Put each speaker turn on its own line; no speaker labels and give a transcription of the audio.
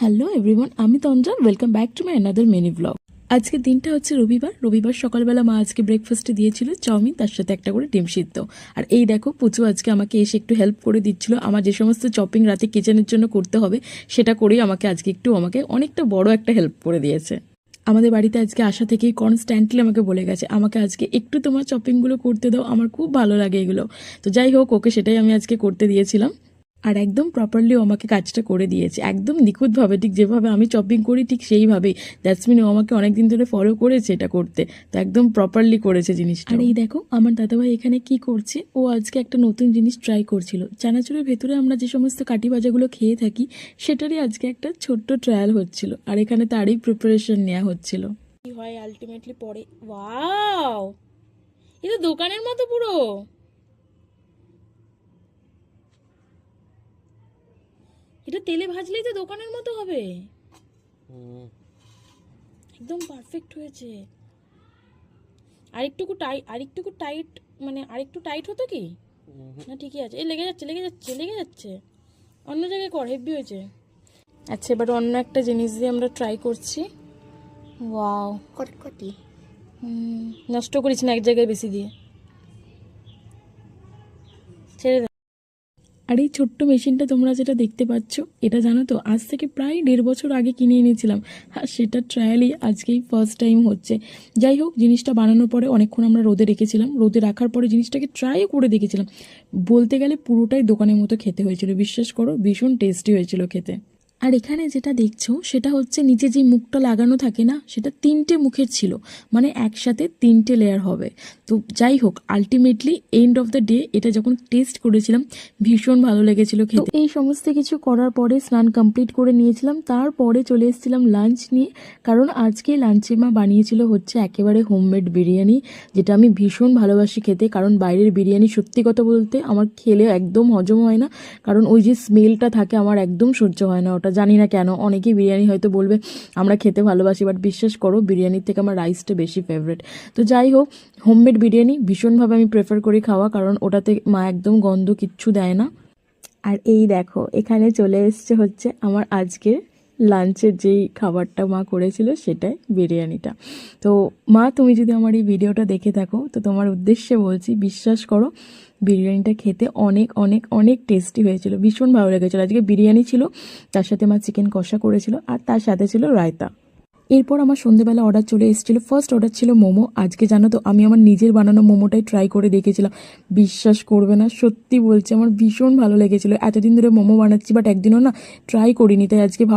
Hello everyone, আমি Tandra. Welcome back to my another mini blog. আজকের দিনটা হচ্ছে রবিবার সকালবেলা মা আজকে ব্রেকফাস্টে দিয়েছিল চাউমিন, তার সাথে একটা করে ডিম সিদ্ধ। আর এই দেখো পুচু আজকে আমাকে এসে একটু হেল্প করে দিচ্ছিল। আমার যে সমস্ত চপিং রাতে কিচেনের জন্য করতে হবে সেটা করেই আমাকে অনেকটা বড় একটা হেল্প করে দিয়েছে। আমাদের বাড়িতে আজকে আসা থেকেই কনস্ট্যান্টলি আমাকে বলে গেছে আমাকে আজকে একটু তোমার চপিংগুলো করতে দাও, আমার খুব ভালো লাগে এগুলো। তো যাই হোক, ওকে সেটাই আমি আজকে করতে দিয়েছিলাম। আর একদম প্রপারলি ও আমাকে কাজটা করে দিয়েছে, একদম নিখুঁতভাবে, ঠিক যেভাবে আমি চপিং করি ঠিক সেইভাবেই। দ্যাটস মিন ও আমাকে অনেকদিন ধরে ফলো করেছে এটা করতে, তো একদম প্রপারলি করেছে জিনিসটা। আর এই দেখো আমার দাদাভাই এখানে কি করছে, ও আজকে একটা নতুন জিনিস ট্রাই করছিল। চানাচুরের ভেতরে আমরা যে সমস্ত কাটি ভাজাগুলো খেয়ে থাকি সেটারই আজকে একটা ছোট্ট ট্রায়াল হচ্ছিল, আর এখানে তারই প্রিপারেশন নেওয়া হচ্ছিল। কি হয় আলটিমেটলি পরে, ওয়াও, এটা দোকানের মতো পুরো। এটা তেলে ভাজলেই তো দোকানের মতো হবে। একদম পারফেক্ট হয়েছে। আরেকটুকু টাইট, মানে আরেকটু টাইট হতো কি না? ঠিকই আছে। এই লেগে যাচ্ছে। অন্য জায়গায় কর, হেভি হয়েছে। আচ্ছা, এবার অন্য একটা জিনিস দিয়ে আমরা ট্রাই করছি। ওয়াও,
কটকটি
নষ্ট করিস না এক জায়গায় বেশি দিয়ে, ছেড়ে দে। আর এই ছোট্ট মেশিনটা তোমরা যেটা দেখতে পাচ্ছ, এটা জানো তো আজ থেকে প্রায় 1.5 বছর আগে কিনে এনেছিলাম। আর সেটা ট্রায়ালই আজকেই ফার্স্ট টাইম হচ্ছে। যাই হোক, জিনিসটা বানানোর পরে অনেকক্ষণ আমরা রোদে রেখেছিলাম। রোদে রাখার পরে জিনিসটাকে ট্রাই করে দেখেছিলাম। বলতে গেলে পুরোটাই দোকানের মতো খেতে হয়েছিল, বিশ্বাস করো, ভীষণ টেস্টি হয়েছিল খেতে। আর এখানে যেটা দেখছো সেটা হচ্ছে নিচে যে মুখটা লাগানো থাকে না, সেটা 3টে মুখের ছিল, মানে একসাথে 3টে লেয়ার হবে। তো যাই হোক, ultimately end of the day এটা যখন টেস্ট করেছিলাম ভীষণ ভালো লেগেছিল খেতে। এই সমস্ত কিছু করার পরে স্নান কমপ্লিট করে নিয়েছিলাম, তারপরে চলে এসেছিলাম লাঞ্চ নিয়ে। কারণ আজকে লাঞ্চে মা বানিয়েছিল হচ্ছে একেবারে হোমমেড বিরিয়ানি, যেটা আমি ভীষণ ভালোবাসি খেতে। কারণ বাইরের বিরিয়ানি সত্যি কথা বলতে আমার খেলে একদম হজম হয় না, কারণ ওই যে স্মেলটা থাকে আমার একদম সহ্য হয় না ওটা। জানি না কেন, অনেকেই বিরিয়ানি হয়তো বলবে আমরা খেতে ভালোবাসি, বাট বিশ্বাস করো বিরিয়ানির থেকে আমার রাইসটা বেশি ফেভারিট। তো যাই হোক, হোমমেড বিরিয়ানি ভীষণভাবে আমি প্রেফার করি খাওয়া, কারণ ওটাতে মা একদম গন্ধ কিচ্ছু দেয় না। আর এই দেখো এখানে চলে এসছে হচ্ছে আমার আজকের লাঞ্চের যেই খাবারটা মা করেছিল, সেটাই বিরিয়ানিটা। তো মা, তুমি যদি আমার এই ভিডিওটা দেখে থাকো তো তোমার উদ্দেশ্যে বলছি, বিশ্বাস করো বিরিয়ানিটা খেতে অনেক অনেক অনেক টেস্টি হয়েছিল, ভীষণ ভালো লেগেছিলো। আজকে বিরিয়ানি ছিল, তার সাথে মা চিকেন কষা করেছিল, আর তার সাথে ছিল রায়তা। এরপর আমার সন্ধ্যেবেলা অর্ডার চলে এসেছিলো। ফার্স্ট অর্ডার ছিল মোমো। আজকে জানো তো আমি আমার নিজের বানানো মোমোটাই ট্রাই করে দেখেছিলাম। বিশ্বাস করবে না, সত্যি বলছি আমার ভীষণ ভালো লেগেছিলো। এতদিন ধরে মোমো বানাচ্ছি, বাট একদিনও না ট্রাই করিনি, তাই আজকে